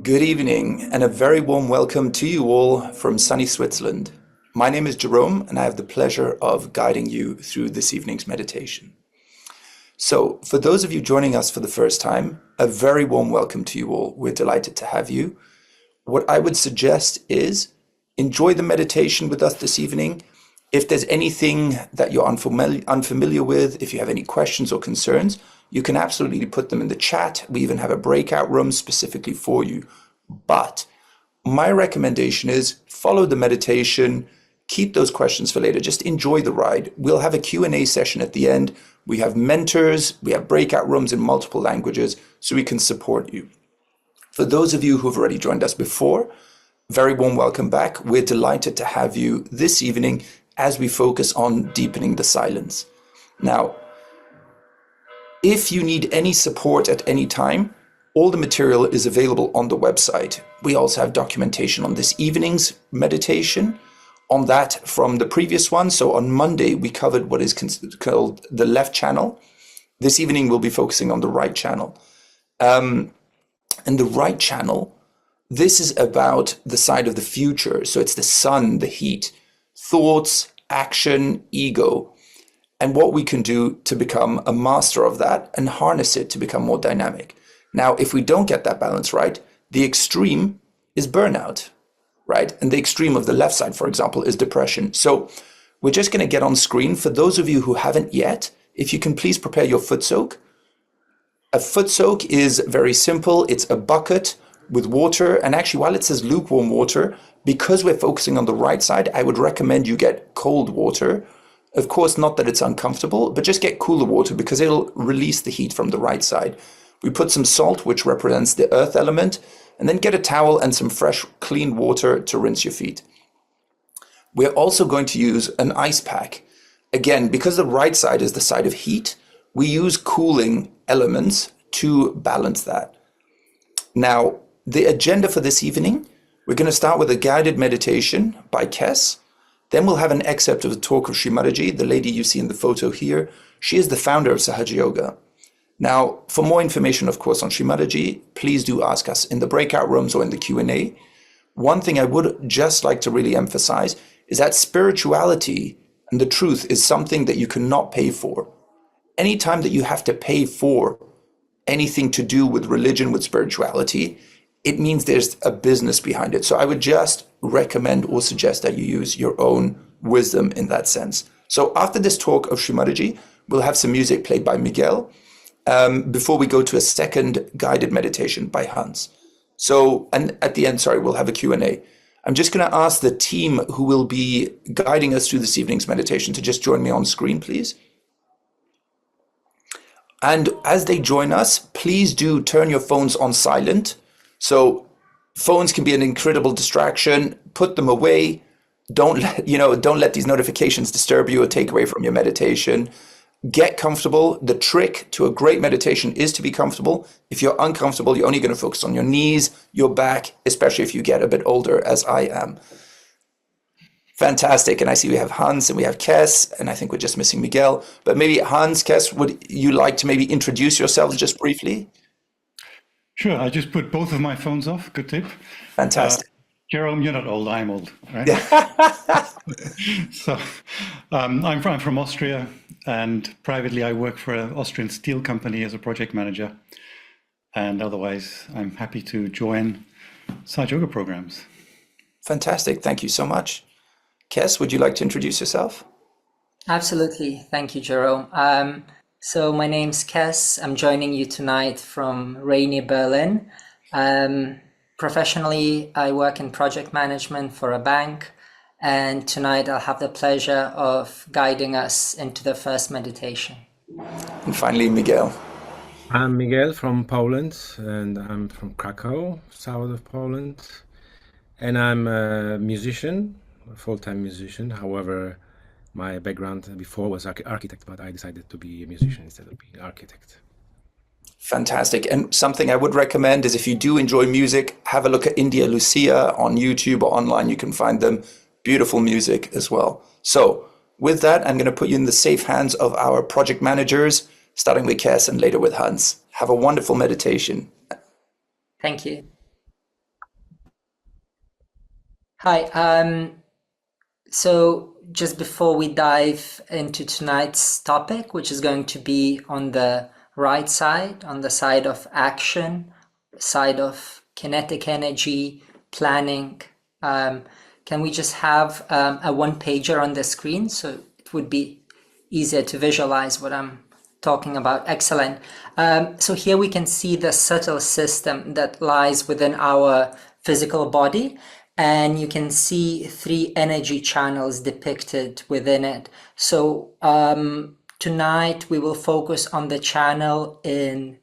Good evening and a very warm welcome to you all from sunny Switzerland. My name is Jerome and I have the pleasure of guiding you through this evening's meditation. So for those of you joining us for the first time, a very warm welcome to you all. We're delighted to have you. What I would suggest is enjoy the meditation with us this evening. If there's anything that you're unfamiliar with, if you have any questions or concerns, you can absolutely put them in the chat. We even have a breakout room specifically for you. But my recommendation is follow the meditation, keep those questions for later. Just enjoy the ride. We'll have a Q&A session at the end. We have mentors, we have breakout rooms in multiple languages, so we can support you. For those of you who've already joined us before, very warm welcome back. We're delighted to have you this evening as we focus on deepening the silence. Now, if you need any support at any time, all the material is available on the website. We also have documentation on this evening's meditation, on that from the previous one. So on Monday, we covered what is called the left channel. This evening, we'll be focusing on the right channel. And the right channel, this is about the side of the future. So it's the sun, the heat, thoughts, action, ego, and what we can do to become a master of that and harness it to become more dynamic. Now, if we don't get that balance right, the extreme is burnout, right? And the extreme of the left side, for example, is depression. So we're just going to get on screen. For those of you who haven't yet, if you can please prepare your foot soak. A foot soak is very simple. It's a bucket with water. And actually, while it says lukewarm water, because we're focusing on the right side, I would recommend you get cold water. Of course, not that it's uncomfortable, but just get cooler water because it'll release the heat from the right side. We put some salt, which represents the earth element, and then get a towel and some fresh, clean water to rinse your feet. We're also going to use an ice pack. Again, because the right side is the side of heat, we use cooling elements to balance that. Now, the agenda for this evening, we're going to start with a guided meditation by Kes. Then we'll have an excerpt of the talk of Shri Mataji, the lady you see in the photo here. She is the founder of Sahaja Yoga. Now, for more information, of course, on Shri Mataji, please do ask us in the breakout rooms or in the Q&A. One thing I would just like to really emphasize is that spirituality and the truth is something that you cannot pay for. Anytime that you have to pay for anything to do with religion, with spirituality, it means there's a business behind it. So I would just recommend or suggest that you use your own wisdom in that sense. So after this talk of Shri Mataji, we'll have some music played by Miguel before we go to a second guided meditation by Hans. So, and at the end, sorry, we'll have a Q&A. I'm just going to ask the team who will be guiding us through this evening's meditation to just join me on screen, please. And as they join us, please do turn your phones on silent. So phones can be an incredible distraction. Put them away. Don't let these notifications disturb you or take away from your meditation. Get comfortable. The trick to a great meditation is to be comfortable. If you're uncomfortable, you're only going to focus on your knees, your back, especially if you get a bit older, as I am. Fantastic. And I see we have Hans and we have Kes, and I think we're just missing Miguel. But maybe Hans, Kes, would you like to maybe introduce yourselves just briefly? Sure. I just put both of my phones off. Good tip. Fantastic. Jerome, you're not old. I'm old, right? So I'm from Austria, and privately I work for an Austrian steel company as a project manager. And otherwise, I'm happy to join Sahaja Yoga programs. Fantastic. Thank you so much. Kes, would you like to introduce yourself? Absolutely. Thank you, Jerome. So my name's Kes. I'm joining you tonight from rainy Berlin. Professionally, I work in project management for a bank. And tonight I'll have the pleasure of guiding us into the first meditation. And finally, Miguel. I'm Miguel from Poland, and I'm from Krakow, south of Poland. And I'm a musician, a full-time musician. However, my background before was architect, but I decided to be a musician instead of being an architect. Fantastic. And something I would recommend is if you do enjoy music, have a look at India Lucia on YouTube or online. You can find them. Beautiful music as well. So with that, I'm going to put you in the safe hands of our project managers, starting with Kes and later with Hans. Have a wonderful meditation. Thank you. Hi. So just before we dive into tonight's topic, which is going to be on the right side, on the side of action, side of kinetic energy, planning, can we just have a one-pager on the screen so it would be easier to visualize what I'm talking about? Excellent. So here we can see the subtle system that lies within our physical body, and you can see 3 energy channels depicted within it. So tonight we will focus on the channel in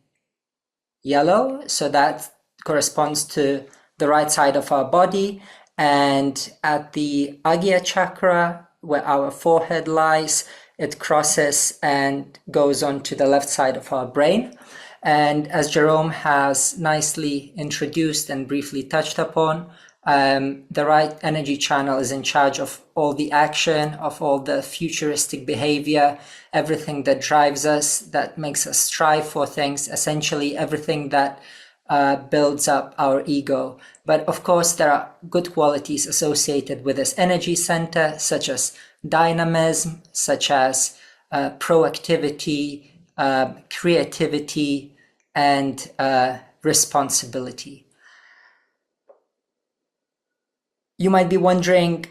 yellow, so that corresponds to the right side of our body, and at the Agya chakra, where our forehead lies, it crosses and goes on to the left side of our brain. And as Jerome has nicely introduced and briefly touched upon, the right energy channel is in charge of all the action, of all the futuristic behavior, everything that drives us, that makes us strive for things, essentially everything that builds up our ego. But of course, there are good qualities associated with this energy center, such as dynamism, such as proactivity, creativity, and responsibility. You might be wondering,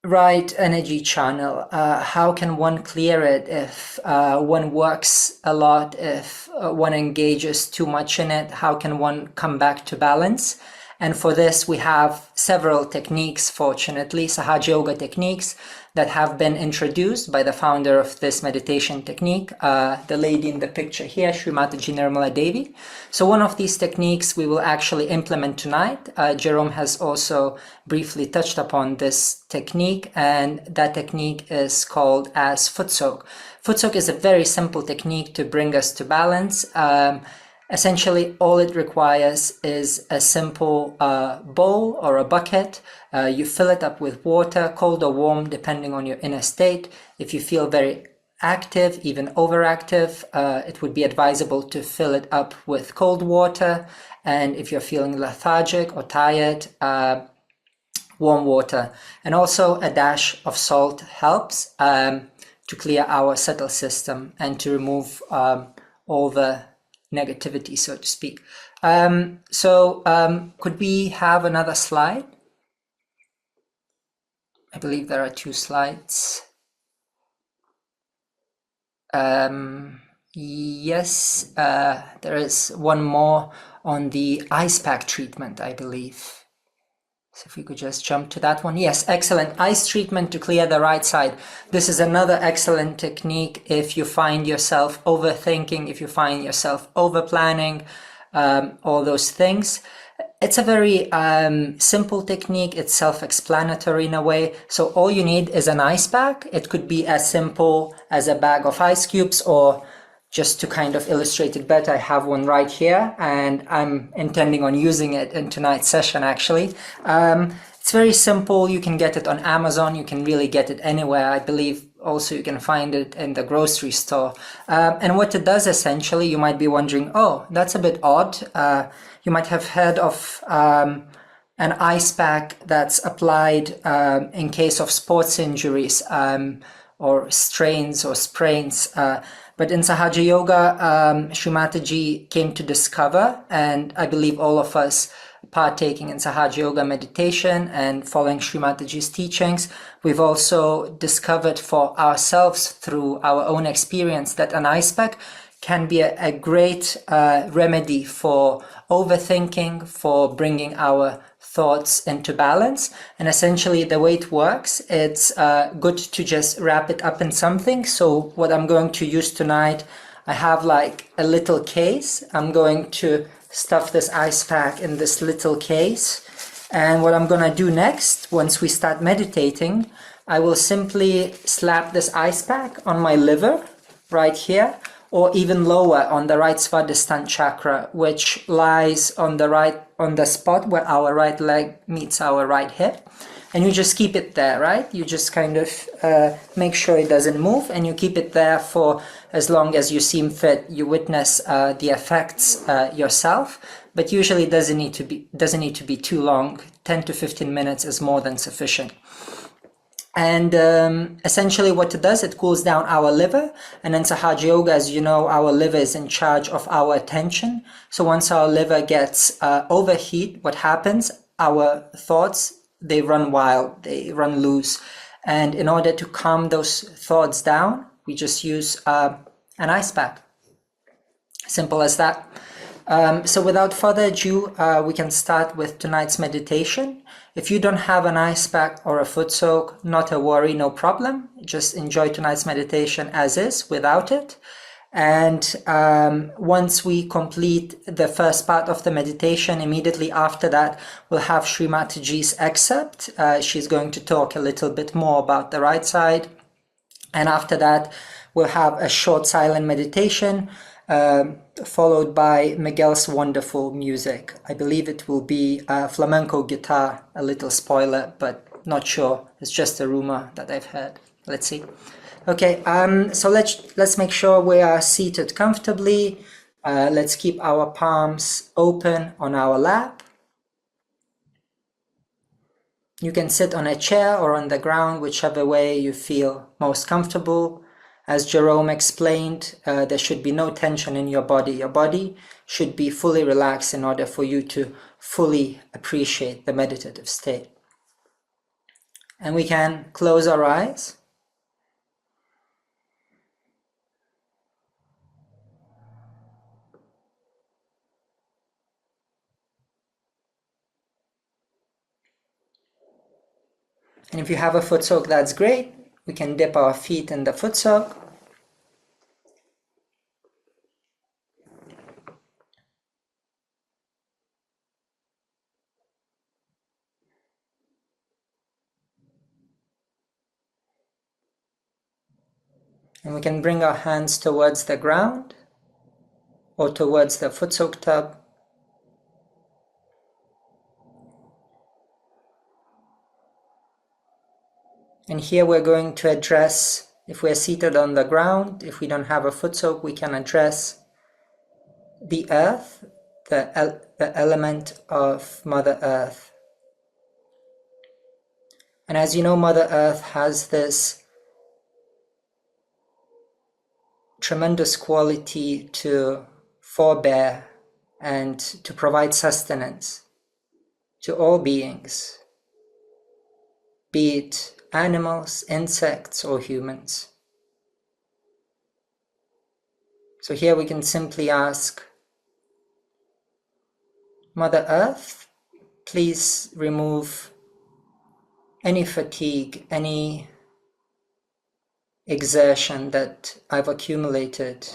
right energy channel, how can one clear it if one works a lot, if one engages too much in it? How can one come back to balance? And for this, we have several techniques, fortunately, Sahaja Yoga techniques that have been introduced by the founder of this meditation technique, the lady in the picture here, Shri Mataji Nirmala Devi. So one of these techniques we will actually implement tonight. Jerome has also briefly touched upon this technique, and that technique is called as foot soak. Foot soak is a very simple technique to bring us to balance. Essentially, all it requires is a simple bowl or a bucket. You fill it up with water, cold or warm, depending on your inner state. If you feel very active, even overactive, it would be advisable to fill it up with cold water. And if you're feeling lethargic or tired, warm water. And also a dash of salt helps to clear our subtle system and to remove all the negativity, so to speak. Could we have another slide? I believe there are 2 slides. Yes, there is one more on the ice pack treatment, I believe. So if we could just jump to that one. Yes, excellent. Ice treatment to clear the right side. This is another excellent technique if you find yourself overthinking, if you find yourself over-planning, all those things. It's a very simple technique. It's self-explanatory in a way. So all you need is an ice pack. It could be as simple as a bag of ice cubes, or just to kind of illustrate it better, I have one right here and I'm intending on using it in tonight's session actually. It's very simple. You can get it on Amazon. You can really get it anywhere. I believe also you can find it in the grocery store. And what it does essentially, you might be wondering, oh, that's a bit odd. You might have heard of an ice pack that's applied in case of sports injuries or strains or sprains. But in Sahaja Yoga, Shri Mataji came to discover, and I believe all of us partaking in Sahaja Yoga meditation and following Shri Mataji's teachings, we've also discovered for ourselves through our own experience that an ice pack can be a great remedy for overthinking, for bringing our thoughts into balance. And essentially the way it works, it's good to just wrap it up in something. So what I'm going to use tonight, I have like a little case. I'm going to stuff this ice pack in this little case. And what I'm going to do next, once we start meditating, I will simply slap this ice pack on my liver right here, or even lower on the right Svadhisthana chakra, which lies on the spot where our right leg meets our right hip. And you just keep it there, right? You just kind of make sure it doesn't move, and you keep it there for as long as you seem fit. You witness the effects yourself, but usually it doesn't need to be too long. 10 to 15 minutes is more than sufficient. And essentially what it does, it cools down our liver. And in Sahaja Yoga, as you know, our liver is in charge of our attention. So once our liver gets overheat, what happens? Our thoughts, they run wild, they run loose. And in order to calm those thoughts down, we just use an ice pack. Simple as that. So without further ado, we can start with tonight's meditation. If you don't have an ice pack or a foot soak, not a worry, no problem. Just enjoy tonight's meditation as is, without it. And once we complete the first part of the meditation, immediately after that, we'll have Shri Mataji's excerpt. She's going to talk a little bit more about the right side. And after that, we'll have a short silent meditation, followed by Miguel's wonderful music. I believe it will be flamenco guitar, a little spoiler, but not sure. It's just a rumor that I've heard. Let's see. Okay, so let's make sure we are seated comfortably. Let's keep our palms open on our lap. You can sit on a chair or on the ground, whichever way you feel most comfortable. As Jerome explained, there should be no tension in your body. Your body should be fully relaxed in order for you to fully appreciate the meditative state. And we can close our eyes. And if you have a foot soak, that's great. We can dip our feet in the foot soak. And we can bring our hands towards the ground or towards the foot soak tub. And here we're going to address, if we're seated on the ground, if we don't have a foot soak, we can address the earth, the element of Mother Earth. And as you know, Mother Earth has this tremendous quality to forbear and to provide sustenance to all beings, be it animals, insects, or humans. So here we can simply ask Mother Earth, please remove any fatigue, any exertion that I've accumulated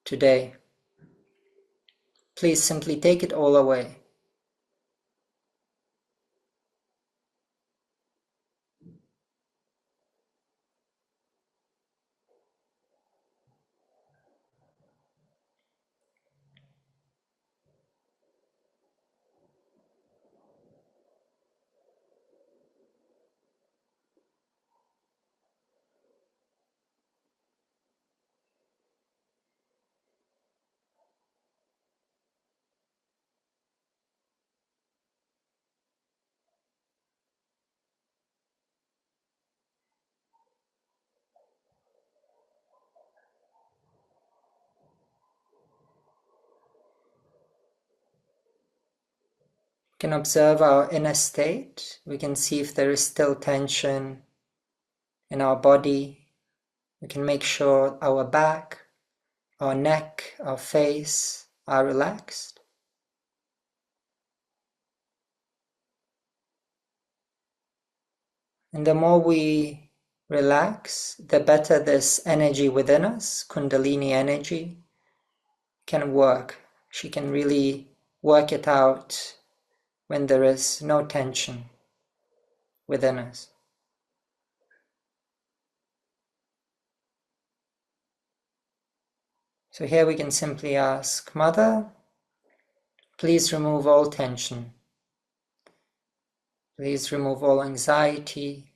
today. Please simply take it all away. We can observe our inner state. We can see if there is still tension in our body. We can make sure our back, our neck, our face are relaxed. And the more we relax, the better this energy within us, Kundalini energy, can work. She can really work it out when there is no tension within us. So here we can simply ask, Mother, please remove all tension. Please remove all anxiety.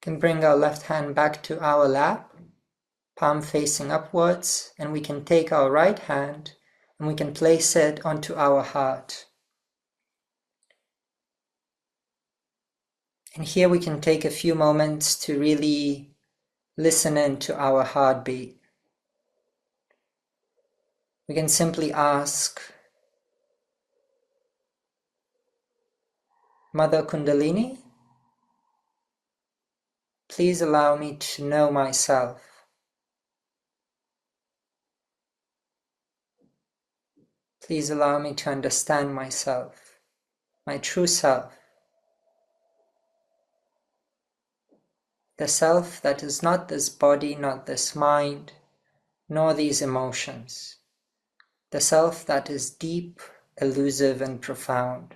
We can bring our left hand back to our lap, palm facing upwards, and we can take our right hand and we can place it onto our heart. And here we can take a few moments to really listen in to our heartbeat. We can simply ask, Mother Kundalini, please allow me to know myself. Please allow me to understand myself, my true self. The self that is not this body, not this mind, nor these emotions. The self that is deep, elusive, and profound.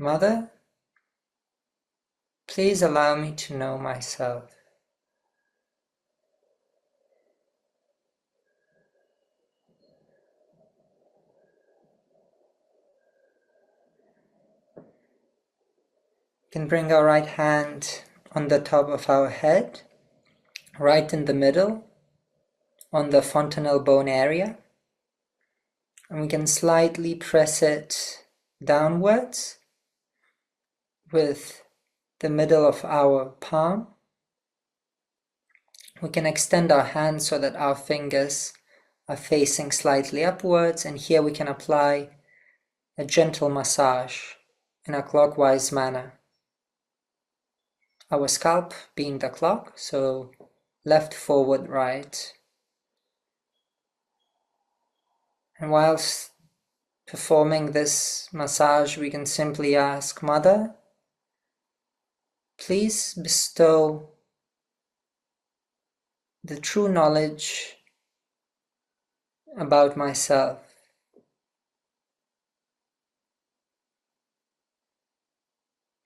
Mother, please allow me to know myself. We can bring our right hand on the top of our head, right in the middle, on the fontanel bone area, and we can slightly press it downwards with the middle of our palm. We can extend our hands so that our fingers are facing slightly upwards, and here we can apply a gentle massage in a clockwise manner. Our scalp being the clock, so left, forward, right. And whilst performing this massage, we can simply ask, Mother, please bestow the true knowledge about myself.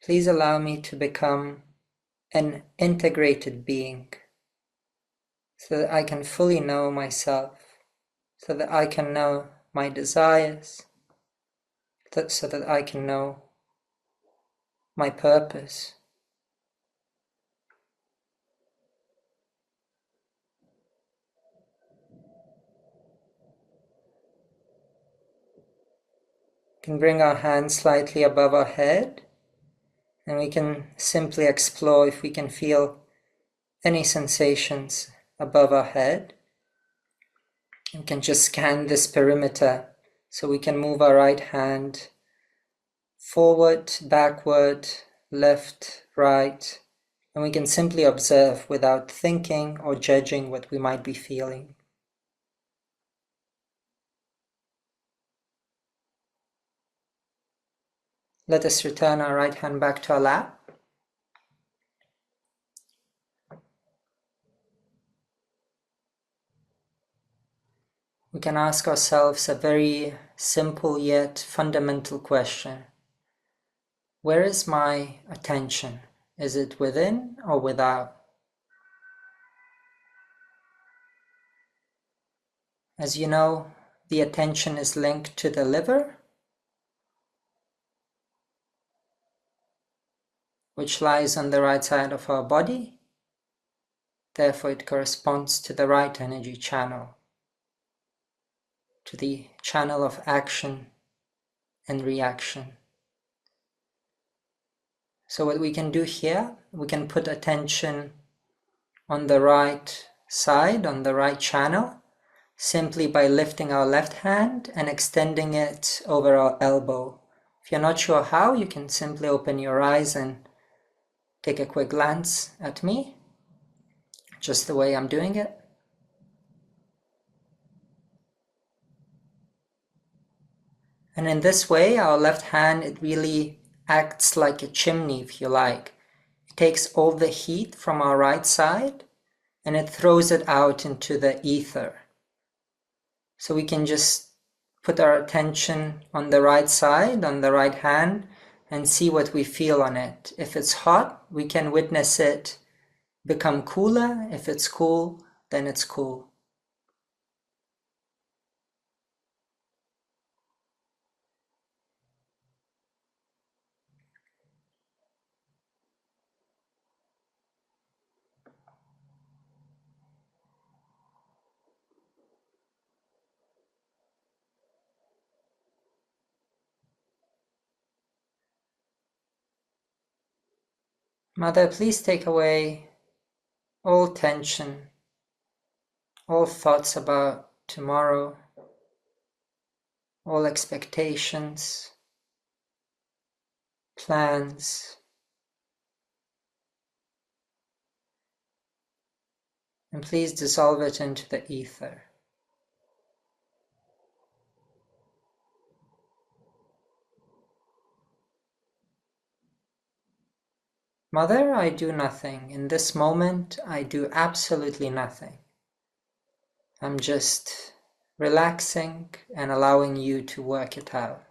Please allow me to become an integrated being so that I can fully know myself, so that I can know my desires, so that I can know my purpose. We can bring our hands slightly above our head, and we can simply explore if we can feel any sensations above our head. We can just scan this perimeter, so we can move our right hand forward, backward, left, right, and we can simply observe without thinking or judging what we might be feeling. Let us return our right hand back to our lap. We can ask ourselves a very simple yet fundamental question. Where is my attention? Is it within or without? As you know, the attention is linked to the liver, which lies on the right side of our body. Therefore, it corresponds to the right energy channel, to the channel of action and reaction. So what we can do here, we can put attention on the right side, on the right channel, simply by lifting our left hand and extending it over our elbow. If you're not sure how, you can simply open your eyes and take a quick glance at me, just the way I'm doing it. And in this way, our left hand, it really acts like a chimney, if you like. It takes all the heat from our right side and it throws it out into the ether. So we can just put our attention on the right side, on the right hand, and see what we feel on it. If it's hot, we can witness it become cooler. If it's cool, then it's cool. Mother, please take away all tension, all thoughts about tomorrow, all expectations, plans, and please dissolve it into the ether. Mother, I do nothing. In this moment, I do absolutely nothing. I'm just relaxing and allowing you to work it out.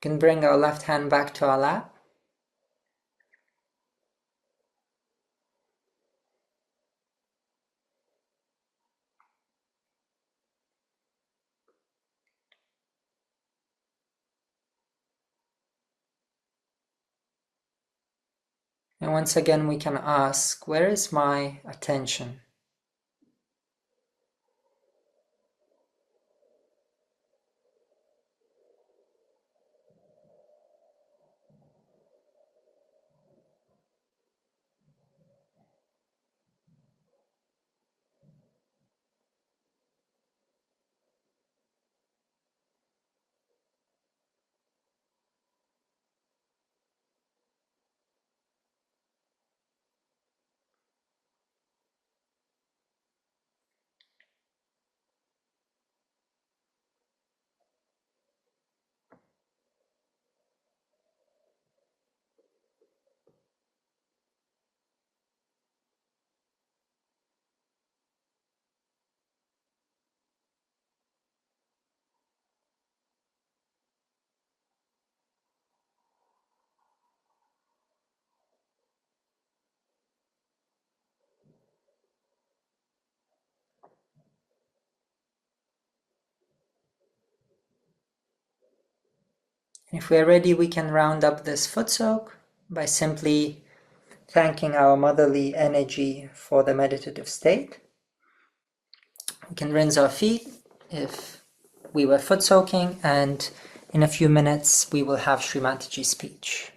We can bring our left hand back to our lap. And once again, we can ask, where is my attention? If we're ready, we can round up this foot soak by simply thanking our motherly energy for the meditative state. We can rinse our feet if we were foot soaking, and in a few minutes we will have Shri Mataji's speech.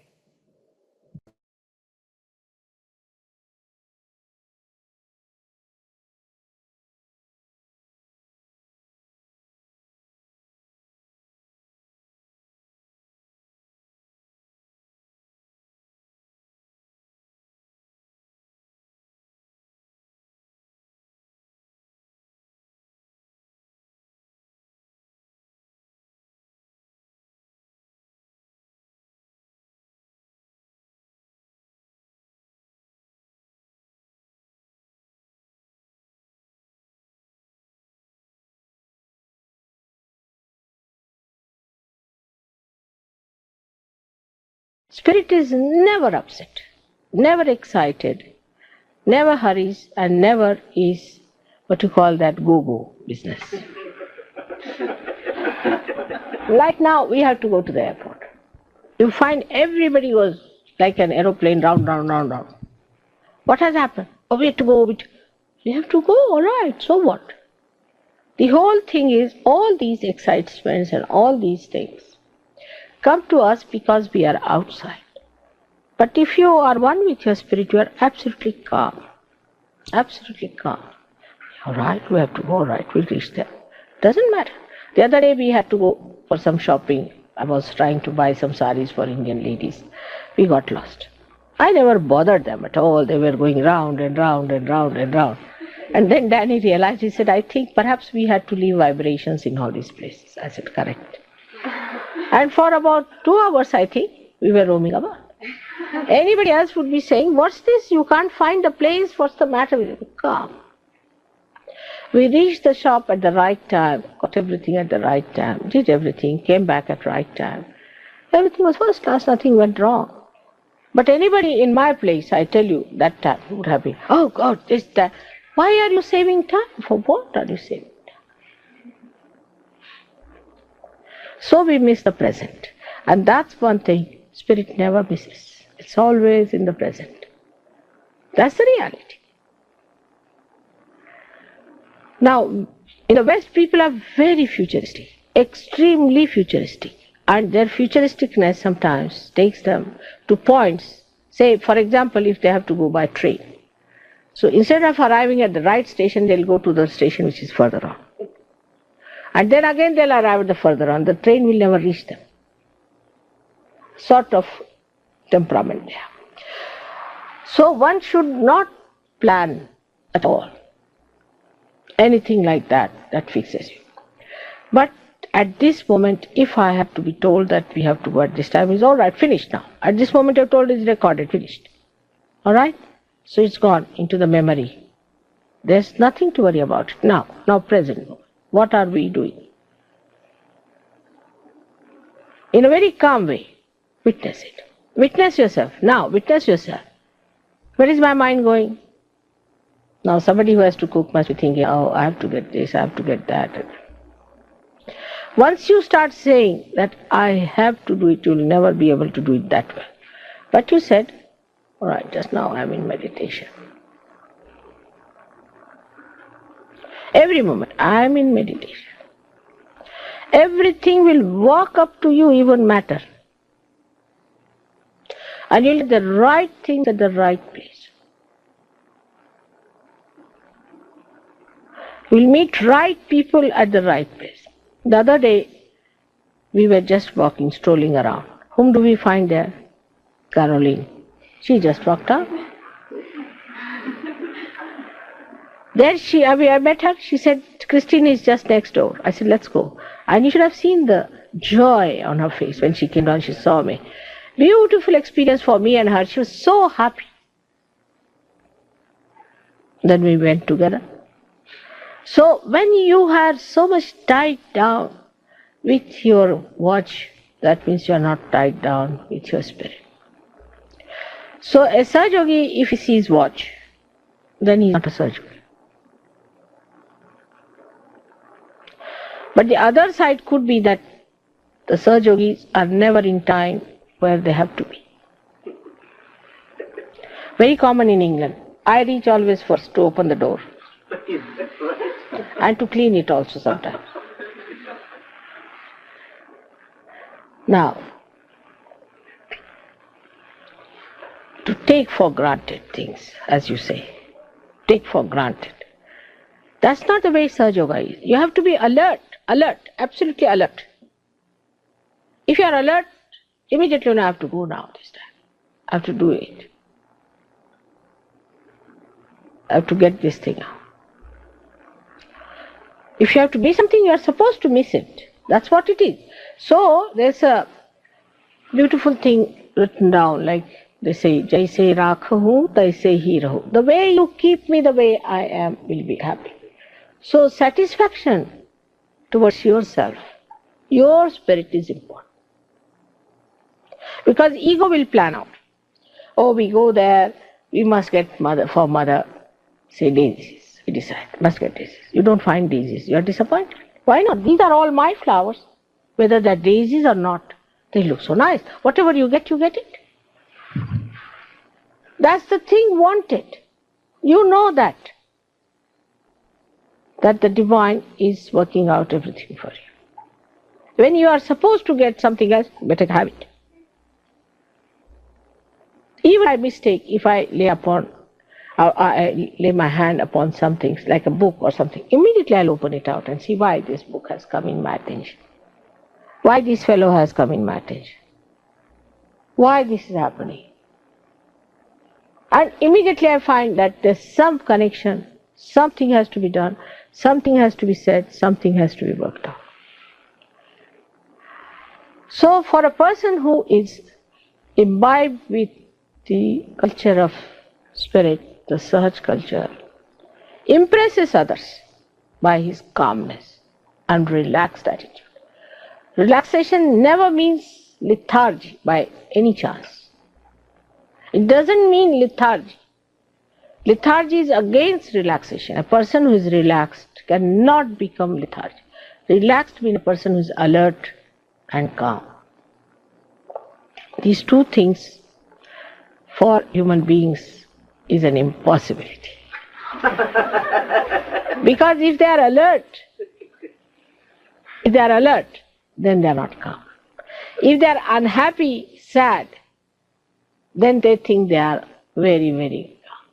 Spirit is never upset, never excited, never hurries, and never is what you call that go-go business. Like now, we have to go to the airport. You find everybody was like an aeroplane, round, round, round, round. What has happened? Oh, we have to go. We have to go, all right, so what? The whole thing is, all these excitements and all these things come to us because we are outside. But if you are one with your spirit, you are absolutely calm. Absolutely calm. All right, we have to go, all right, we'll reach there. Doesn't matter. The other day we had to go for some shopping. I was trying to buy some saris for Indian ladies. We got lost. I never bothered them at all. They were going round and round and round and round. And then Danny realized, he said, I think perhaps we had to leave vibrations in all these places. I said, correct. And for about 2 hours, I think, we were roaming about. Anybody else would be saying, what's this? You can't find the place. What's the matter with you? Calm. We reached the shop at the right time, got everything at the right time, did everything, came back at right time. Everything was first class, nothing went wrong. But anybody in my place, I tell you, that time would have been, oh God, this, that. Why are you saving time? For what are you saving time? So we miss the present. And that's one thing Spirit never misses. It's always in the present. That's the reality. Now, in the West, people are very futuristic, extremely futuristic. And their futuristicness sometimes takes them to points. Say, for example, if they have to go by train. So instead of arriving at the right station, they'll go to the station which is further on. And then again they'll arrive at the further on. The train will never reach them. Sort of temperament they have. So one should not plan at all anything like that, that fixes you. But at this moment, if I have to be told that we have to go at this time, it's all right, finished now. At this moment you're told it's recorded, finished. All right? So it's gone into the memory. There's nothing to worry about it. Now present moment. What are we doing? In a very calm way, witness it. Witness yourself. Now, witness yourself. Where is my mind going? Now somebody who has to cook must be thinking, oh, I have to get this, I have to get that. Once you start saying that I have to do it, you'll never be able to do it that well. But you said, all right, just now I'm in meditation. Every moment I'm in meditation. Everything will walk up to you, even matter. And you'll get the right things at the right place. We'll meet right people at the right place. The other day, we were just walking, strolling around. Whom do we find there? Caroline. She just walked out. There I met her, she said, Christine is just next door. I said, let's go. And you should have seen the joy on her face when she came down, she saw me. Beautiful experience for me and her. She was so happy. Then we went together. So when you are so much tied down with your watch, that means you are not tied down with your spirit. So a Sahaja Yogi, if he sees watch, then he is not a Sahaja Yogi. But the other side could be that The Sahaja Yogis are never in time where they have to be. Very common in England. I reach always first to open the door. And to clean it also sometimes. Now, to take for granted things, as you say, take for granted. That's not the way Sahaja Yoga is. You have to be alert, absolutely alert. If you are alert, immediately I have to go now this time. I have to do it. I have to get this thing out. If you have to miss something, you are supposed to miss it. That's what it is. So there's a beautiful thing written down, like they say, Jaise rakhu, taise hi rahu. The way you keep me the way I am will be happy. So satisfaction towards yourself, your spirit is important. Because ego will plan out. Oh, we go there, we must get for mother, say daisies. We decide, must get daisies. You don't find daisies, you are disappointed. Why not? These are all my flowers. Whether they're daisies or not, they look so nice. Whatever you get it. That's the thing wanted. You know that the divine is working out everything for you. When you are supposed to get something else, better have it. Even by mistake, if I lay my hand upon something like a book or something, immediately I'll open it out and see why this book has come in my attention. Why this fellow has come in my attention. Why this is happening. And immediately I find that there's some connection, something has to be done, something has to be said, something has to be worked out. So for a person who is imbibed with the culture of spirit, the Sahaj culture, impresses others by his calmness and relaxed attitude. Relaxation never means lethargy by any chance. It doesn't mean lethargy. Lethargy is against relaxation. A person who is relaxed cannot become lethargic. Relaxed means a person who is alert and calm. These two things for human beings is an impossibility. Because if they are alert, then they are not calm. If they are unhappy, sad, then they think they are very, very calm.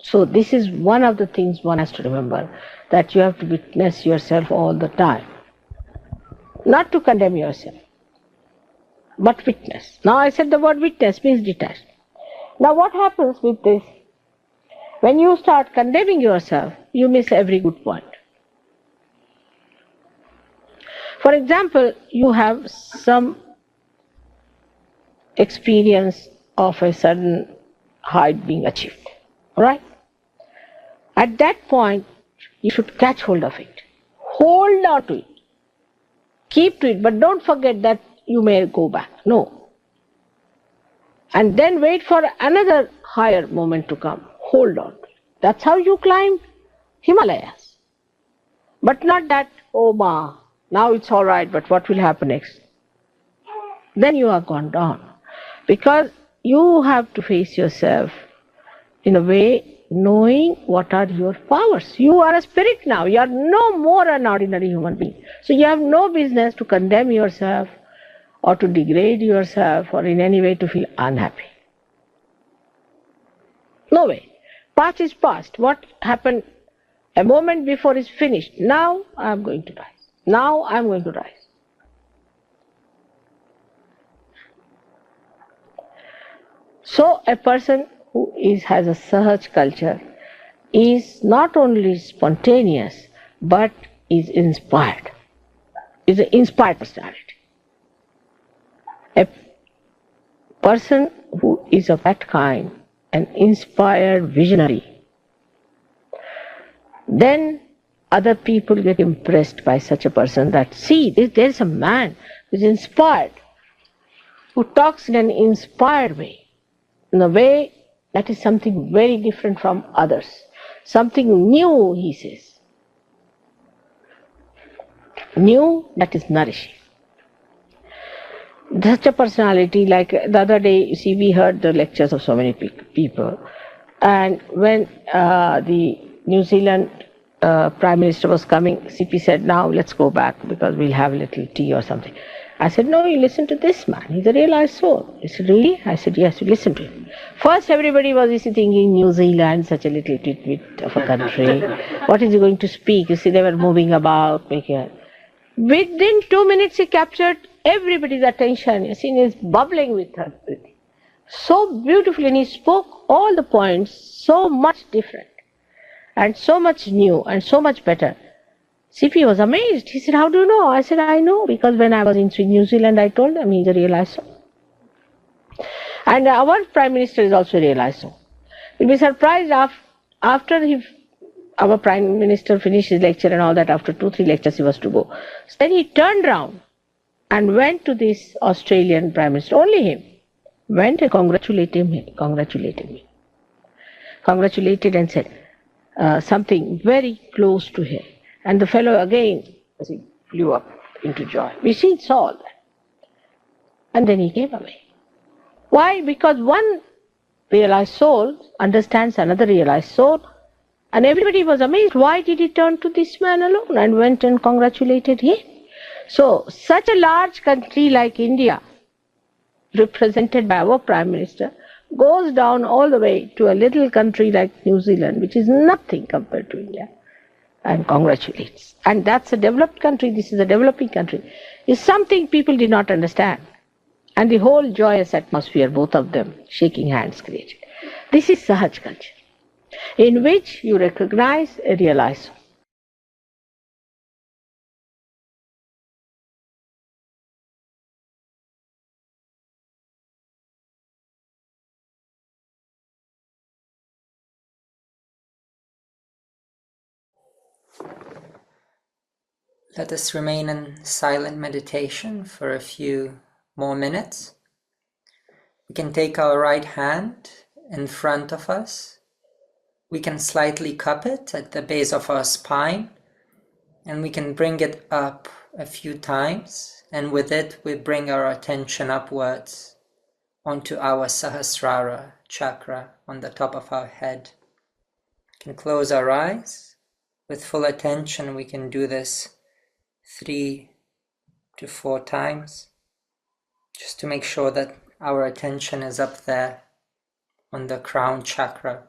So this is one of the things one has to remember, that you have to witness yourself all the time. Not to condemn yourself, but witness. Now I said the word witness means detached. Now what happens with this? When you start condemning yourself, you miss every good point. For example, you have some experience of a sudden height being achieved. Alright? At that point, you should catch hold of it. Hold on to it. Keep to it, but don't forget that you may go back. No. And then wait for another higher moment to come. Hold on to it. That's how you climb Himalayas. But not that, oh ma, now it's all right, but what will happen next? Then you are gone down. Because you have to face yourself in a way knowing what are your powers. You are a spirit now. You are no more an ordinary human being. So you have no business to condemn yourself or to degrade yourself or in any way to feel unhappy. No way. Past is past. What happened a moment before is finished. Now I am going to rise. Now I am going to rise. So a person who has a Sahaj culture is not only spontaneous but is inspired. Is an inspired personality. A person who is of that kind, an inspired visionary, then other people get impressed by such a person that, see, there is a man who is inspired, who talks in an inspired way, in a way that is something very different from others. Something new, he says. New, that is nourishing. such a personality. Like the other day, you see, we heard the lectures of so many people, and when the New Zealand Prime Minister was coming, CP said, now let's go back because we'll have a little tea or something. I said, no, you listen to this man. He's a realized soul. He said, really? I said, yes, you listen to him. First, everybody was thinking New Zealand, such a little bit of a country. What is he going to speak? You see, they were moving about, making it. Within 2 minutes, he captured everybody's attention. You see, he's bubbling with her. So beautifully, and he spoke all the points so much different, and so much new, and so much better. CP was amazed. He said, how do you know? I said, I know, because when I was in New Zealand, I told them he's a realized soul. And our Prime Minister is also a realized soul. You'll be surprised after our Prime Minister finished his lecture and all that, after 2-3 lectures he was to go. So then he turned round and went to this Australian Prime Minister, only him, went and congratulated and said something very close to him. And the fellow again, as he flew up into joy. We saw all that. And then he came away. Why? Because one realized soul understands another realized soul, and everybody was amazed. Why did he turn to this man alone and went and congratulated him? So, such a large country like India, represented by our Prime Minister, goes down all the way to a little country like New Zealand, which is nothing compared to India, and congratulates. And that's a developed country, this is a developing country. It's something people did not understand. And the whole joyous atmosphere, both of them, shaking hands created. This is Sahaj culture, in which you recognize a realized soul. Let us remain in silent meditation for a few more minutes. We can take our right hand in front of us. We can slightly cup it at the base of our spine, and we can bring it up a few times, and with it we bring our attention upwards onto our Sahasrara chakra on the top of our head. We can close our eyes. With full attention we can do this 3 to 4 times, just to make sure that our attention is up there on the crown chakra.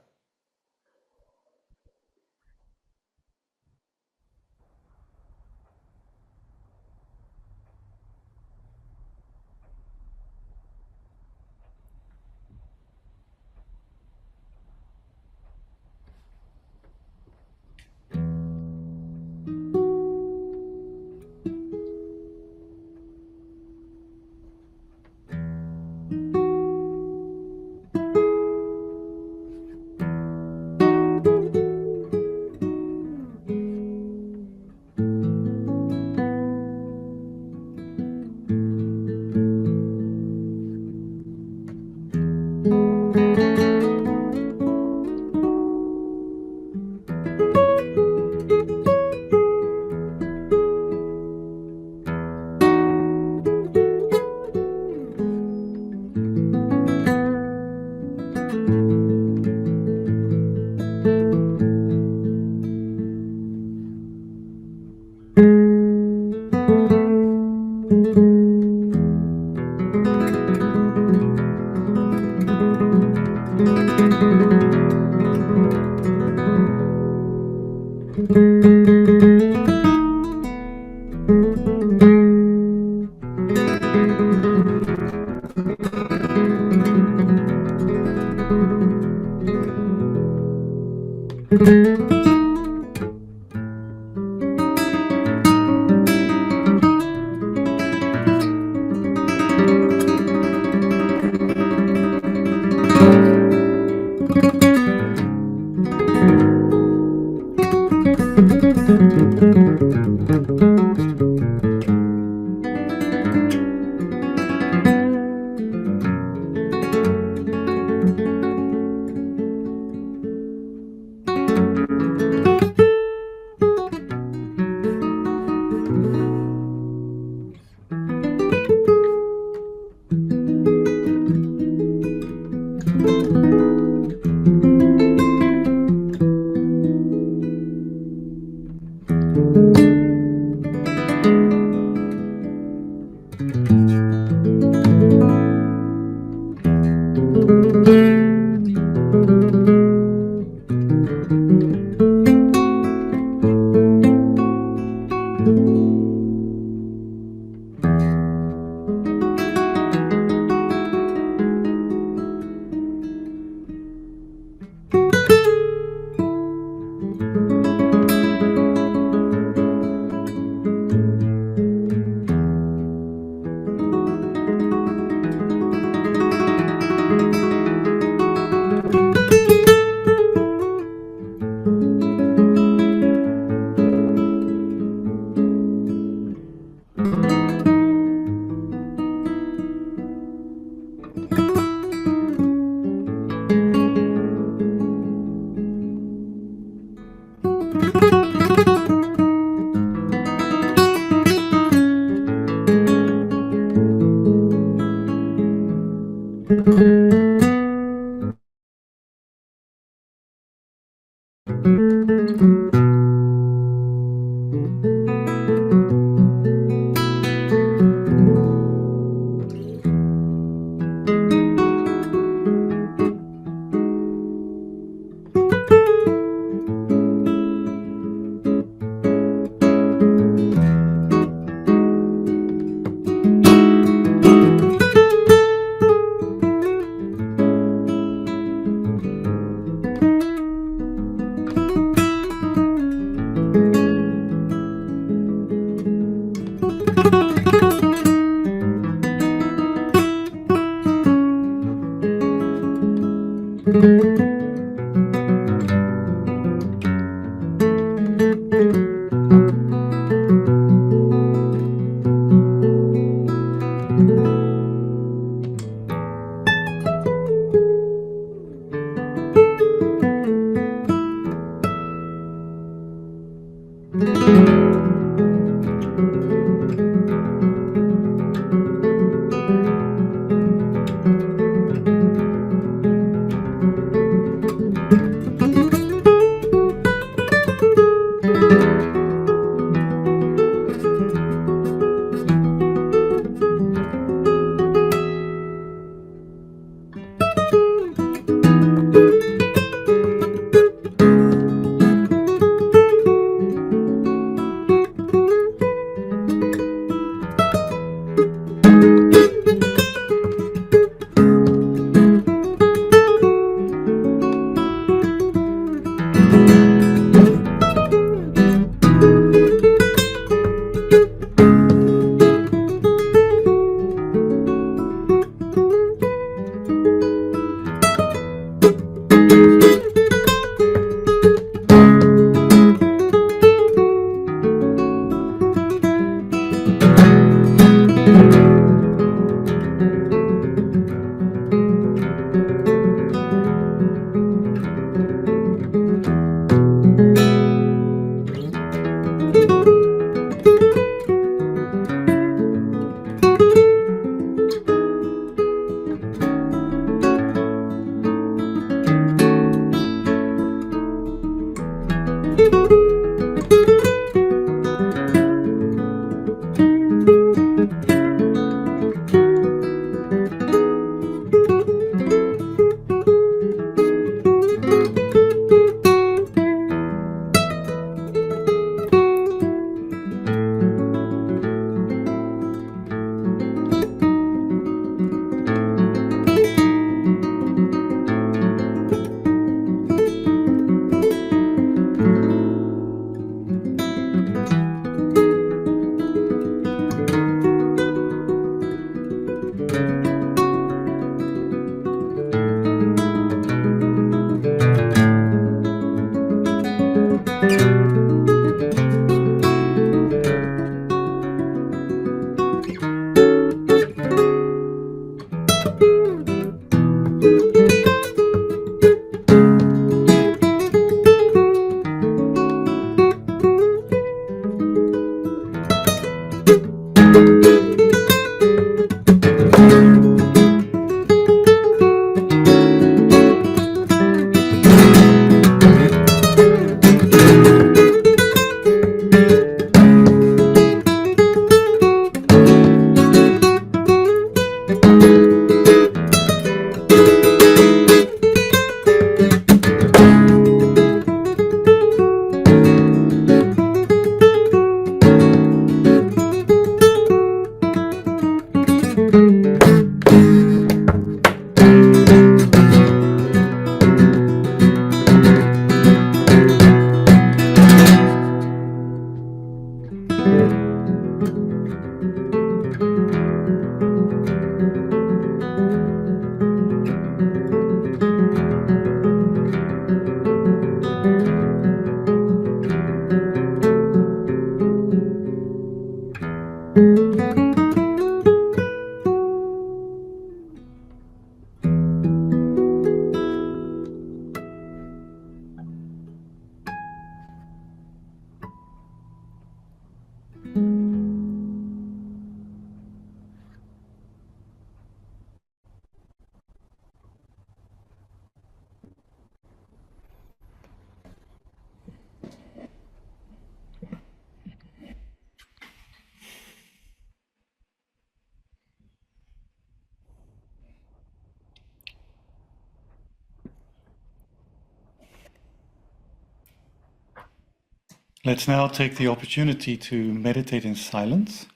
Let's now take the opportunity to meditate in silence.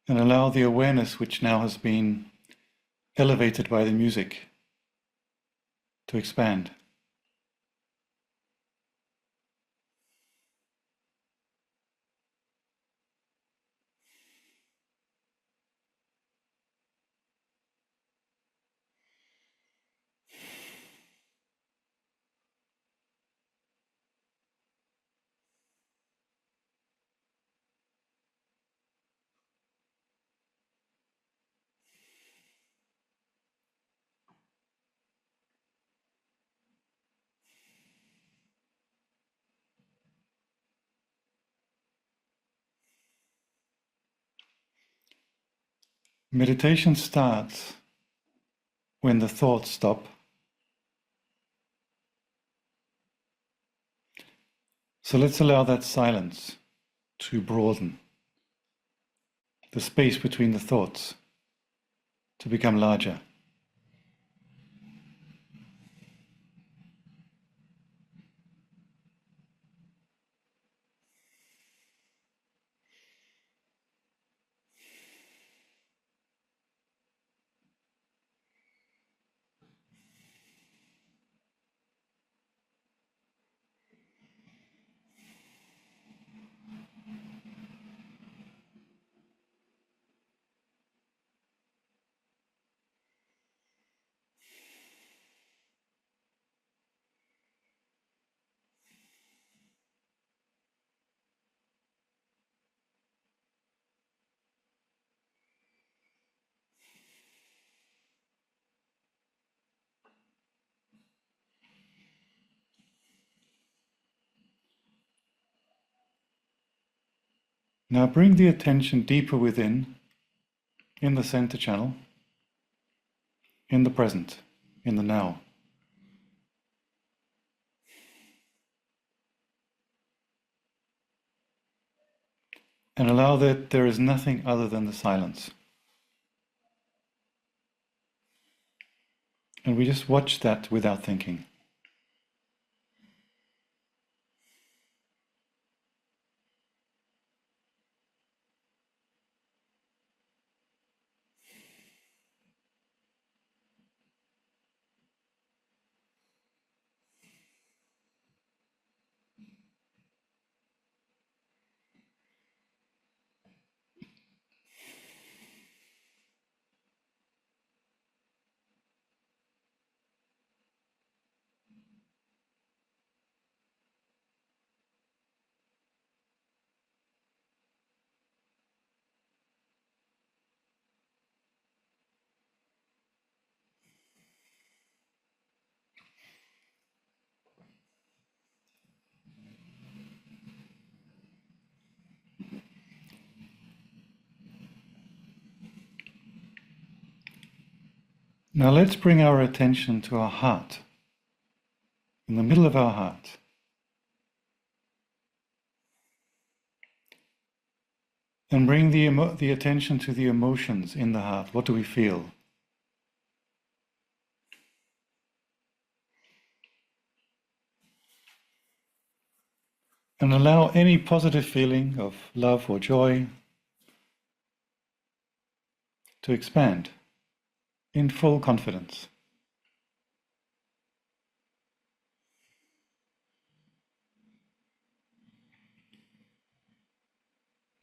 And allow the awareness, which now has been elevated by the music, to expand. Meditation starts when the thoughts stop. So let's allow that silence to broaden, the space between the thoughts to become larger. Now bring the attention deeper within, in the center channel, in the present, in the now. And allow that there is nothing other than the silence. And we just watch that without thinking. Now let's bring our attention to our heart, in the middle of our heart. And bring the attention to the emotions in the heart. What do we feel? And allow any positive feeling of love or joy to expand in full confidence.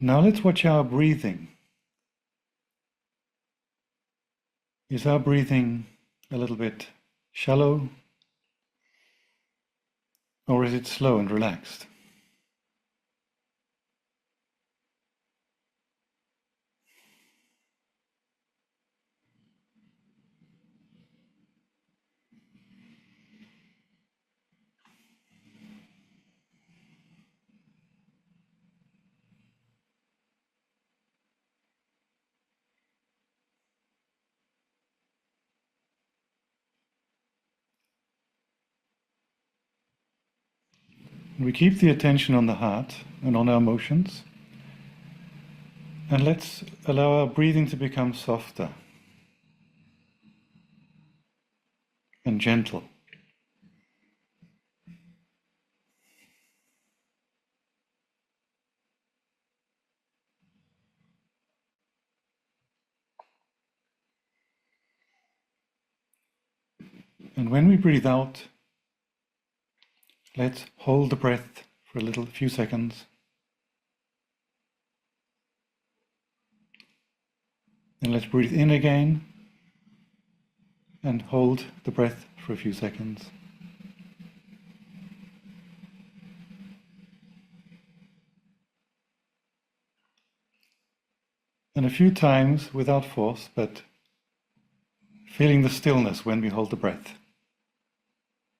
Now let's watch our breathing. Is our breathing a little bit shallow, or is it slow and relaxed? We keep the attention on the heart and on our emotions. And let's allow our breathing to become softer and gentle. And when we breathe out, let's hold the breath for a few seconds. And let's breathe in again and hold the breath for a few seconds. And a few times without force, but feeling the stillness when we hold the breath.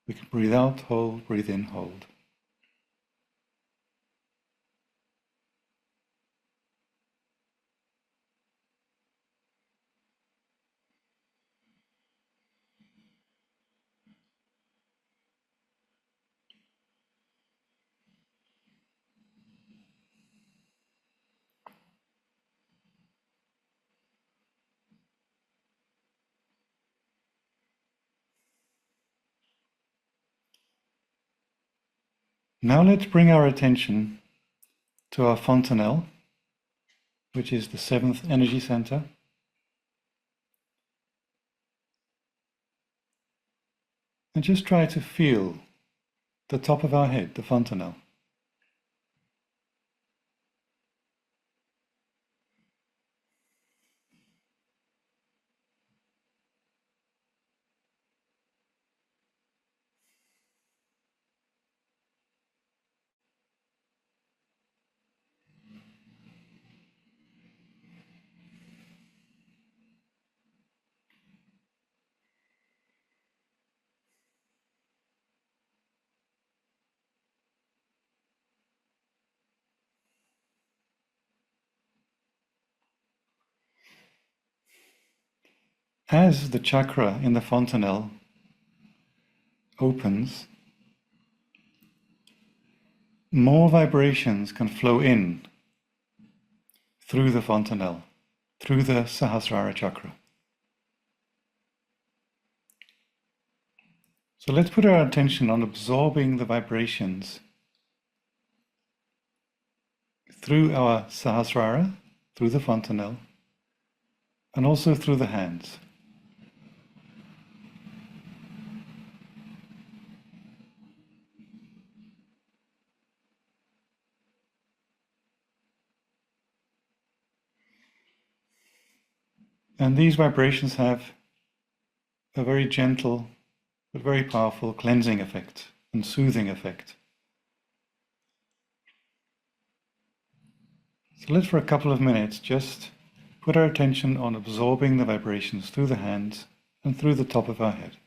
We can breathe out, hold, breathe in, hold. Now let's bring our attention to our fontanelle, which is the 7th energy center. And just try to feel the top of our head, the fontanelle. As the chakra in the fontanelle opens, more vibrations can flow in through the fontanelle, through the Sahasrara chakra. So let's put our attention on absorbing the vibrations through our Sahasrara, through the fontanelle, and also through the hands. And these vibrations have a very gentle but very powerful cleansing effect and soothing effect. So let's for a couple of minutes just put our attention on absorbing the vibrations through the hands and through the top of our head.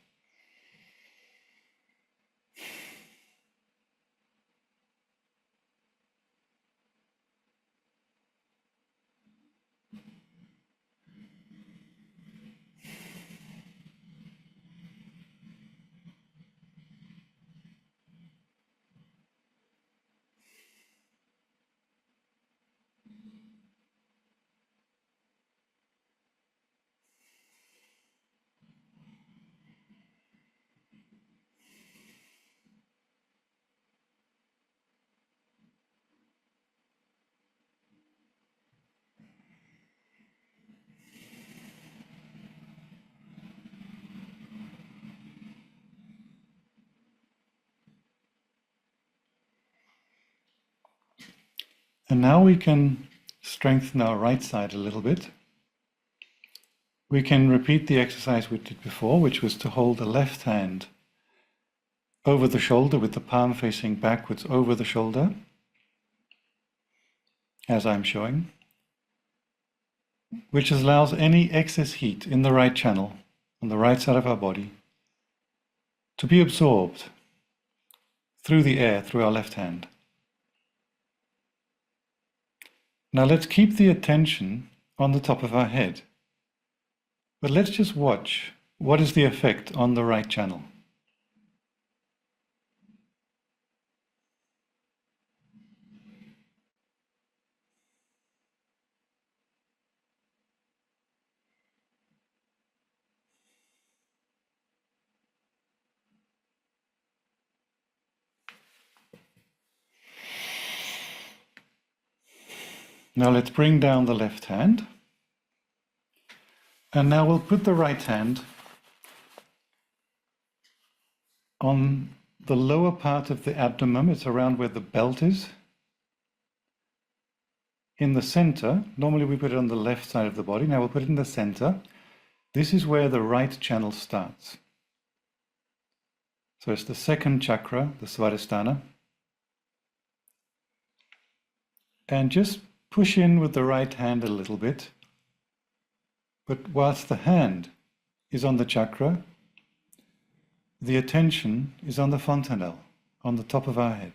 And now we can strengthen our right side a little bit. We can repeat the exercise we did before, which was to hold the left hand over the shoulder with the palm facing backwards over the shoulder, as I'm showing, which allows any excess heat in the right channel, on the right side of our body, to be absorbed through the air, through our left hand. Now let's keep the attention on the top of our head, but let's just watch what is the effect on the right channel. Now let's bring down the left hand. And now we'll put the right hand on the lower part of the abdomen. It's around where the belt is. In the center, normally we put it on the left side of the body. Now we'll put it in the center. This is where the right channel starts. So it's the second chakra, the Svadhisthana. And just push in with the right hand a little bit. But whilst the hand is on the chakra, the attention is on the fontanelle, on the top of our head.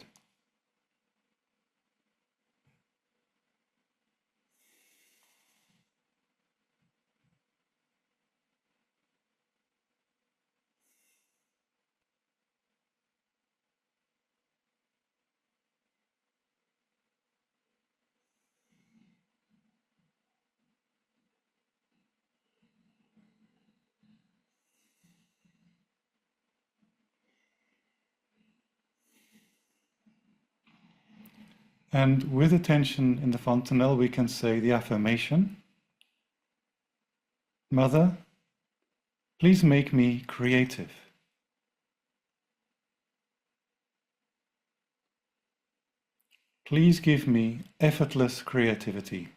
And with attention in the fontanelle, we can say the affirmation, Mother, please make me creative. Please give me effortless creativity.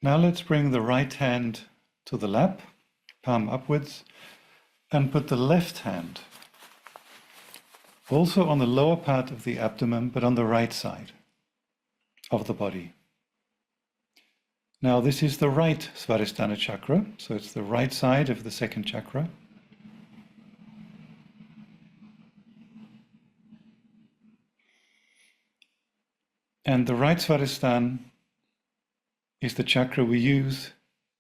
Now let's bring the right hand to the lap, palm upwards, and put the left hand also on the lower part of the abdomen, but on the right side of the body. Now this is the right Svadhisthana chakra, so it's the right side of the second chakra. And the right Svadhisthana is the chakra we use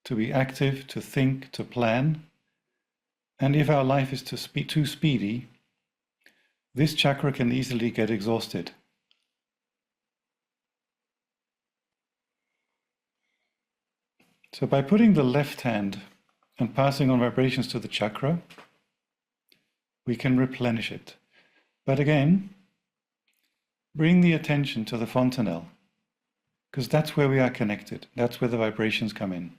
to be active, to think, to plan. And if our life is too speedy, this chakra can easily get exhausted. So by putting the left hand and passing on vibrations to the chakra, we can replenish it. But again, bring the attention to the fontanelle, because that's where we are connected. That's where the vibrations come in.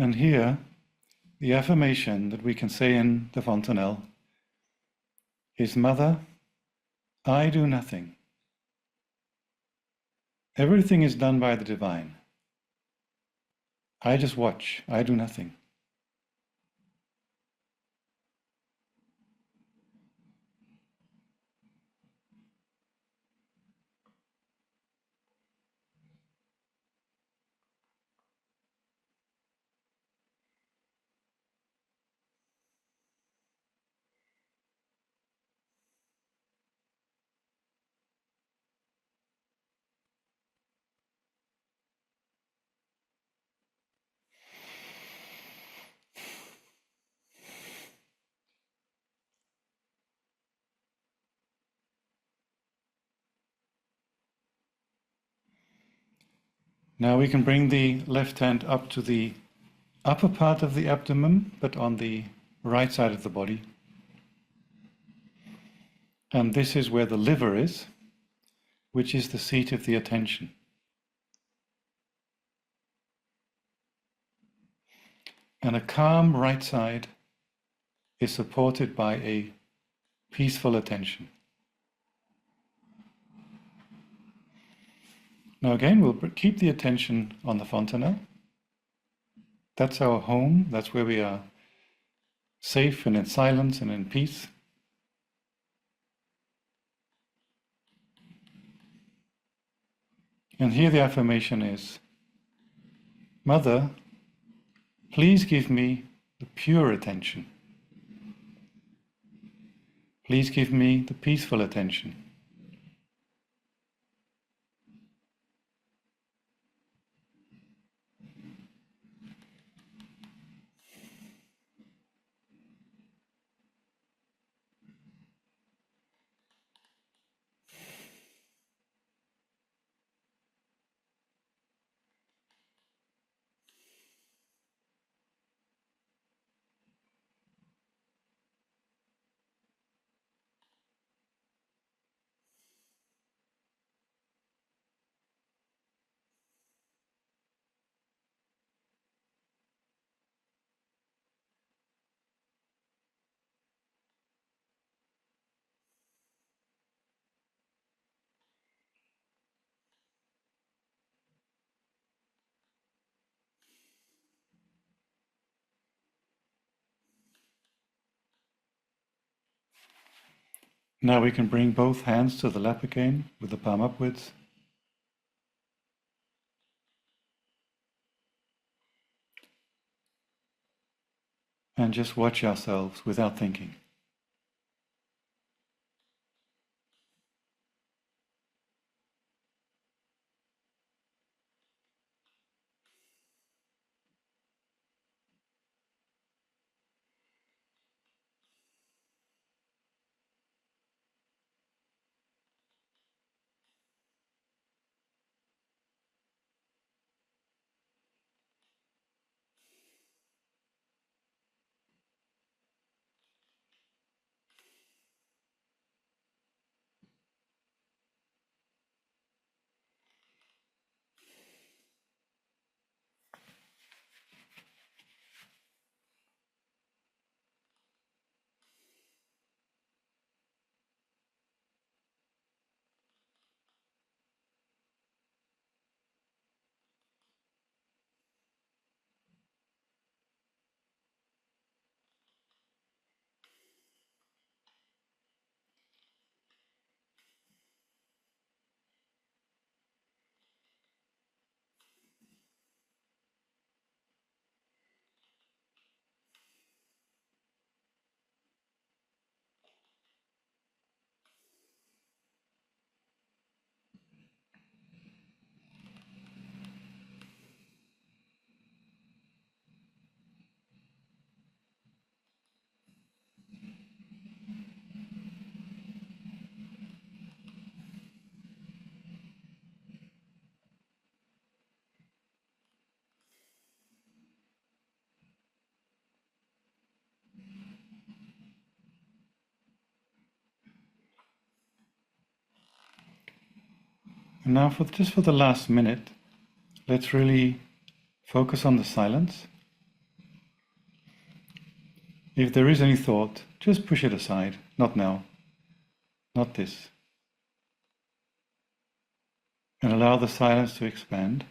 And here, the affirmation that we can say in the fontanelle is, Mother, I do nothing. Everything is done by the divine. I just watch. I do nothing. Now we can bring the left hand up to the upper part of the abdomen, but on the right side of the body. And this is where the liver is, which is the seat of the attention. And a calm right side is supported by a peaceful attention. Now again, we'll keep the attention on the fontanelle. That's our home, that's where we are safe and in silence and in peace. And here the affirmation is, Mother, please give me the pure attention. Please give me the peaceful attention. Now we can bring both hands to the lap again with the palm upwards. And just watch ourselves without thinking. And now just for the last minute, let's really focus on the silence. If there is any thought, just push it aside. Not now, not this. And allow the silence to expand.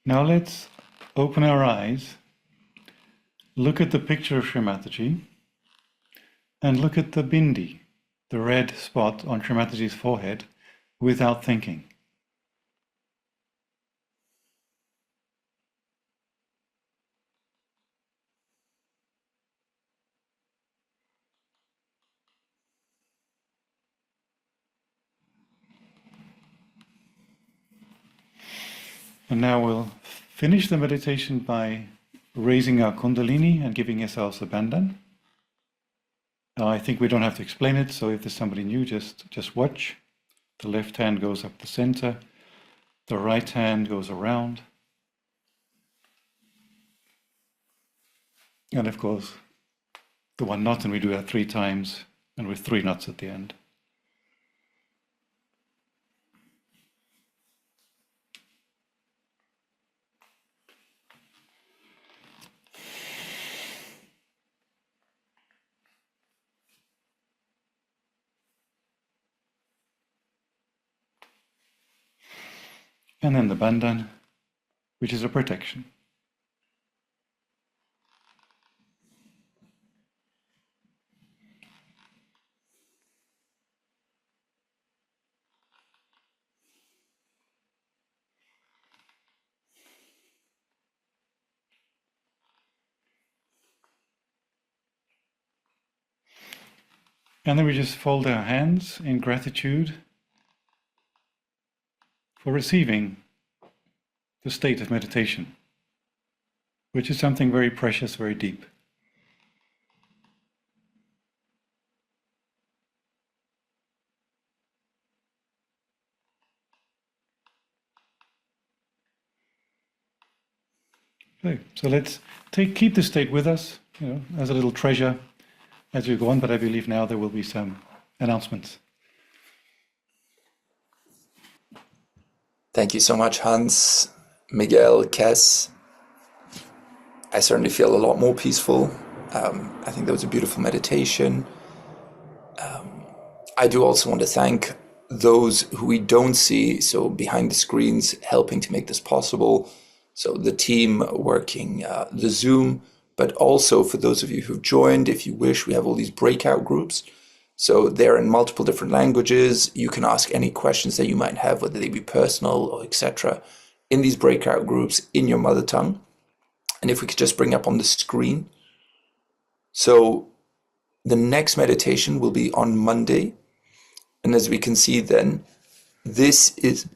Now let's open our eyes, look at the picture of Shri Mataji, and look at the bindi, the red spot on Shri Mataji's forehead, without thinking. And now we'll finish the meditation by raising our Kundalini and giving ourselves a bandhan. I think we don't have to explain it, so if there's somebody new, just watch. The left hand goes up the center, the right hand goes around. And of course, the one knot, and we do that 3 times, and with 3 knots at the end. And then the bandhan, which is a protection. And then we just fold our hands in gratitude for receiving the state of meditation, which is something very precious, very deep. Okay, so let's keep this state with us, as a little treasure as we go on, but I believe now there will be some announcements. Thank you so much, Hans, Miguel, Kes. I certainly feel a lot more peaceful. I think that was a beautiful meditation. I do also want to thank those who we don't see, so behind the screens, helping to make this possible. So the team working the Zoom, but also for those of you who've joined, if you wish, we have all these breakout groups. So they're in multiple different languages. You can ask any questions that you might have, whether they be personal or etc., in these breakout groups in your mother tongue. And if we could just bring up on the screen. So the next meditation will be on Monday. And as we can see then, this is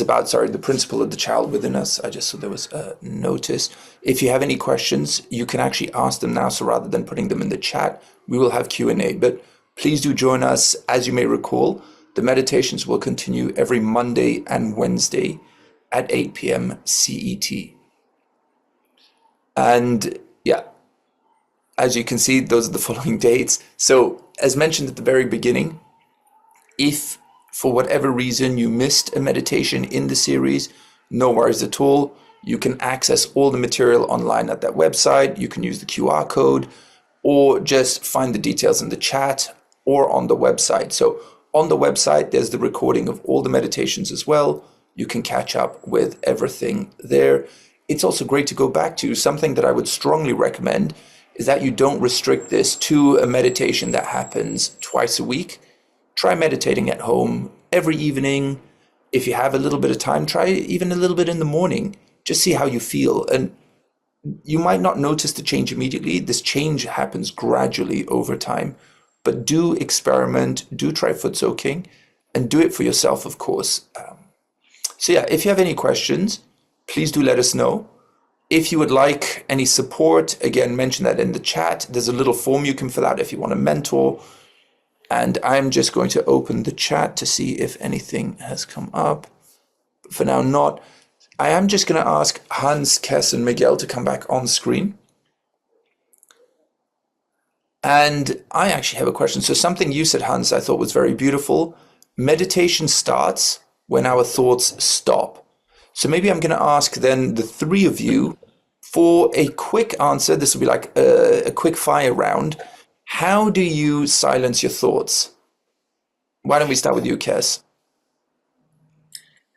about, the principle of the child within us. I just saw there was a notice. If you have any questions, you can actually ask them now. So rather than putting them in the chat, we will have Q&A. But please do join us. As you may recall, the meditations will continue every Monday and Wednesday at 8 p.m. CET. And yeah, as you can see, those are the following dates. So as mentioned at the very beginning, if for whatever reason you missed a meditation in the series, no worries at all. You can access all the material online at that website. You can use the QR code or just find the details in the chat or on the website. So on the website, there's the recording of all the meditations as well. You can catch up with everything there. It's also great to go back to. Something that I would strongly recommend is that you don't restrict this to a meditation that happens twice a week. Try meditating at home every evening. If you have a little bit of time, try even a little bit in the morning. Just see how you feel. And you might not notice the change immediately. This change happens gradually over time. But do experiment, do try foot soaking, and do it for yourself, of course. So yeah, if you have any questions, please do let us know. If you would like any support, again, mention that in the chat. There's a little form you can fill out if you want a mentor. And I'm just going to open the chat to see if anything has come up. But for now, not. I am just going to ask Hans, Kes, and Miguel to come back on screen. And I actually have a question. So something you said, Hans, I thought was very beautiful. Meditation starts when our thoughts stop. So maybe I'm going to ask then the 3 of you for a quick answer. This will be like a quick fire round. How do you silence your thoughts? Why don't we start with you, Kes?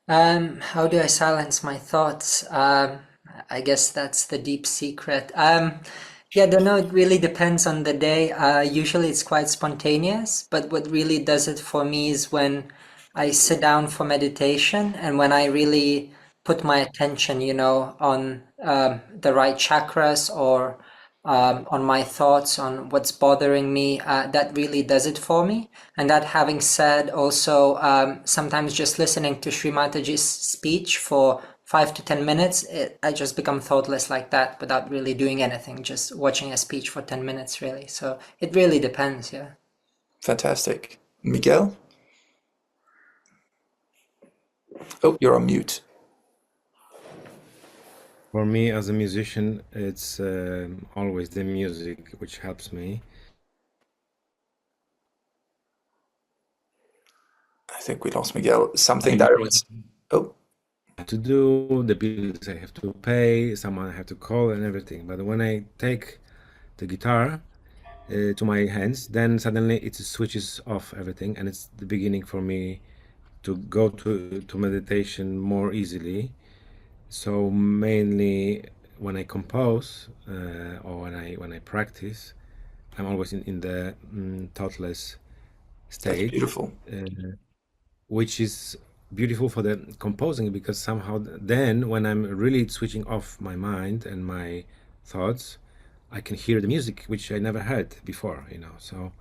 How do I silence my thoughts? I guess that's the deep secret. Yeah, I don't know. It really depends on the day. Usually it's quite spontaneous, but what really does it for me is when I sit down for meditation and when I really put my attention, on the right chakras or on my thoughts, on what's bothering me, that really does it for me. And that having said, also sometimes just listening to Shri Mataji's speech for 5 to 10 minutes, I just become thoughtless like that without really doing anything, just watching a speech for 10 minutes, really. So it really depends, yeah. Fantastic. Miguel? Oh, you're on mute. For me, as a musician, it's always the music which helps me. I think we lost Miguel. Something that was... Oh. To do the bills I have to pay, someone I have to call and everything. But when I take the guitar to my hands, then suddenly it switches off everything, and it's the beginning for me to go to meditation more easily. So mainly when I compose or when I practice, I'm always in the thoughtless state. That's beautiful. Which is beautiful for the composing, because somehow then when I'm really switching off my mind and my thoughts, I can hear the music, which I never heard before, So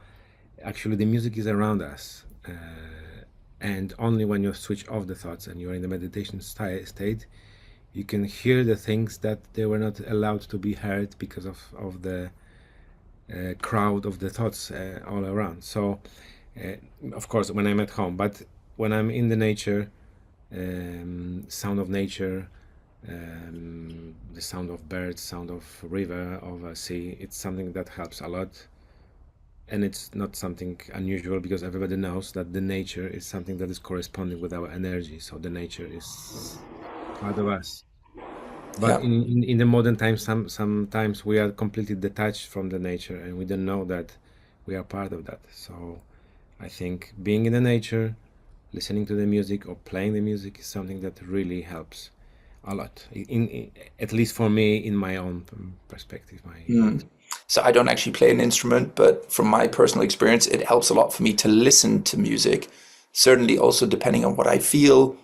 actually the music is around us. And only when you switch off the thoughts and you're in the meditation state, you can hear the things that they were not allowed to be heard because of the crowd of the thoughts all around. So, of course, when I'm at home, but when I'm in the nature, sound of nature, the sound of birds, sound of river, of a sea, it's something that helps a lot. And it's not something unusual, because everybody knows that the nature is something that is corresponding with our energy. So the nature is part of us. But in the modern times, sometimes we are completely detached from the nature, and we don't know that we are part of that. So I think being in the nature, listening to the music or playing the music is something that really helps a lot. At least for me, in my own perspective. So I don't actually play an instrument, but from my personal experience, it helps a lot for me to listen to music. Certainly also depending on what I feel,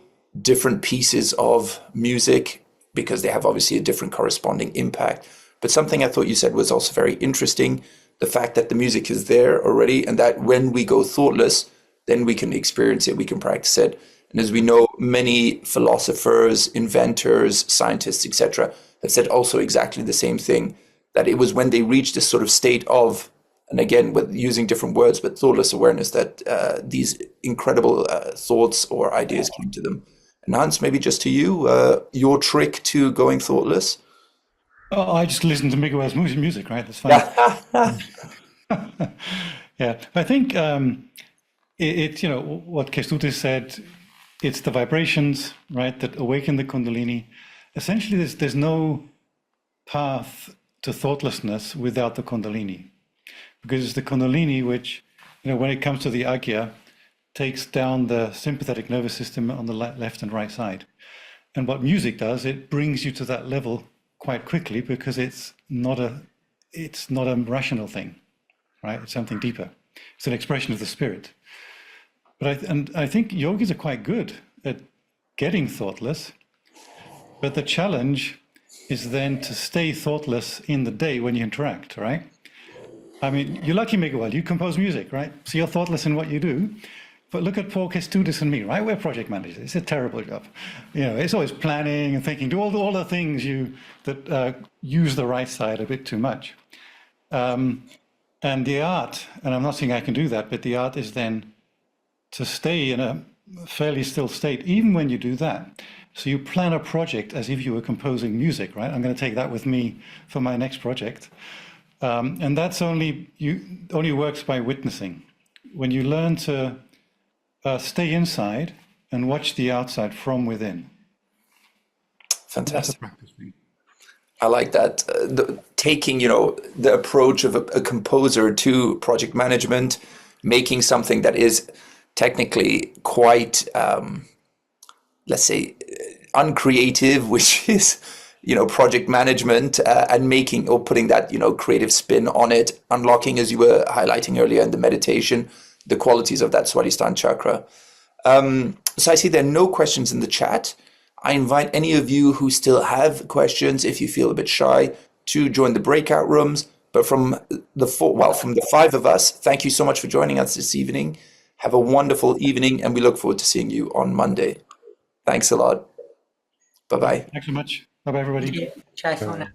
different pieces of music, because they have obviously a different corresponding impact. But something I thought you said was also very interesting, the fact that the music is there already, and that when we go thoughtless, then we can experience it, we can practice it. And as we know, many philosophers, inventors, scientists, etc., have said also exactly the same thing, that it was when they reached this sort of state of, and again, with using different words, but thoughtless awareness, that these incredible thoughts or ideas came to them. And Hans, maybe just to you, your trick to going thoughtless? Oh, I just listen to Miguel's music, right? That's fine. Yeah, I think it's what Kestutis said, it's the vibrations, right, that awaken the Kundalini. Essentially, there's no path to thoughtlessness without the Kundalini, because it's the Kundalini which, when it comes to the Agya, takes down the sympathetic nervous system on the left and right side. And what music does, it brings you to that level quite quickly, because it's not a rational thing, right? It's something deeper. It's an expression of the spirit. But I think yogis are quite good at getting thoughtless, but the challenge is then to stay thoughtless in the day when you interact, right? I mean, you're lucky, Miguel, you compose music, right? So you're thoughtless in what you do. But look at Paul Kestutis and me, right? We're project managers. It's a terrible job. It's always planning and thinking, do all the things that use the right side a bit too much. And the art, and I'm not saying I can do that, but the art is then to stay in a fairly still state, even when you do that. So you plan a project as if you were composing music, right? I'm going to take that with me for my next project. And that's only works by witnessing. When you learn to stay inside and watch the outside from within. Fantastic. I like that. Taking, the approach of a composer to project management, making something that is technically quite, let's say, uncreative, which is, project management, and making or putting that, creative spin on it, unlocking, as you were highlighting earlier in the meditation, the qualities of that Swadhisthana chakra. So I see there are no questions in the chat. I invite any of you who still have questions, if you feel a bit shy, to join the breakout rooms. But from the five of us, thank you so much for joining us this evening. Have a wonderful evening, and we look forward to seeing you on Monday. Thanks a lot. Bye-bye. Thanks so much. Bye-bye, everybody. Thank you. Ciao for now.